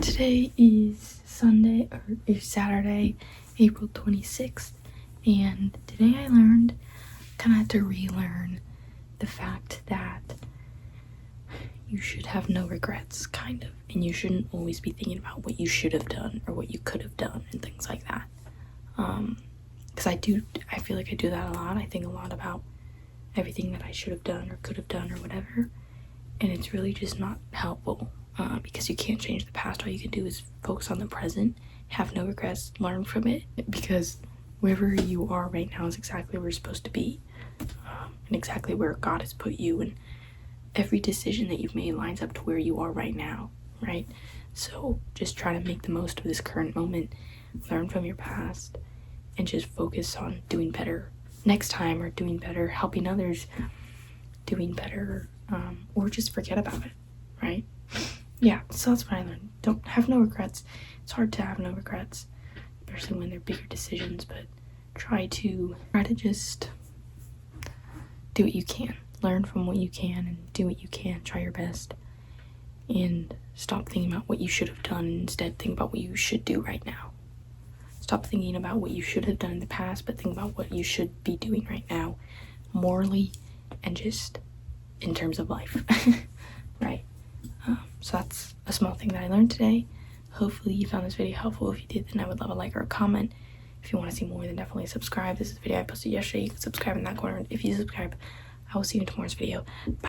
Today is Saturday, April 26th, and today I learned, kind of had to relearn the fact that you should have no regrets, kind of, and you shouldn't always be thinking about what you should have done or what you could have done and things like that. Because I feel like I do that a lot. I think a lot about everything that I should have done or could have done or whatever, and it's really just not helpful. Because you can't change the past. All you can do is focus on the present, have no regrets, learn from it, because wherever you are right now is exactly where you're supposed to be, and exactly where God has put you, and every decision that you've made lines up to where you are right now, right? So just try to make the most of this current moment, learn from your past, and just focus on doing better next time, or doing better, helping others, doing better, or just forget about it, right? Yeah, so that's what I learned. Don't have no regrets. It's hard to have no regrets, especially when they're bigger decisions, but try to just do what you can. Learn from what you can and do what you can. Try your best. And stop thinking about what you should have done, and instead think about what you should do right now. Stop thinking about what you should have done in the past, but think about what you should be doing right now, morally and just in terms of life, right? So that's a small thing that I learned today. Hopefully you found this video helpful. If you did, then I would love a like or a comment. If you want to see more, then definitely subscribe. This is a video I posted yesterday. You can subscribe in that corner. If you subscribe, I will see you in tomorrow's video. Bye.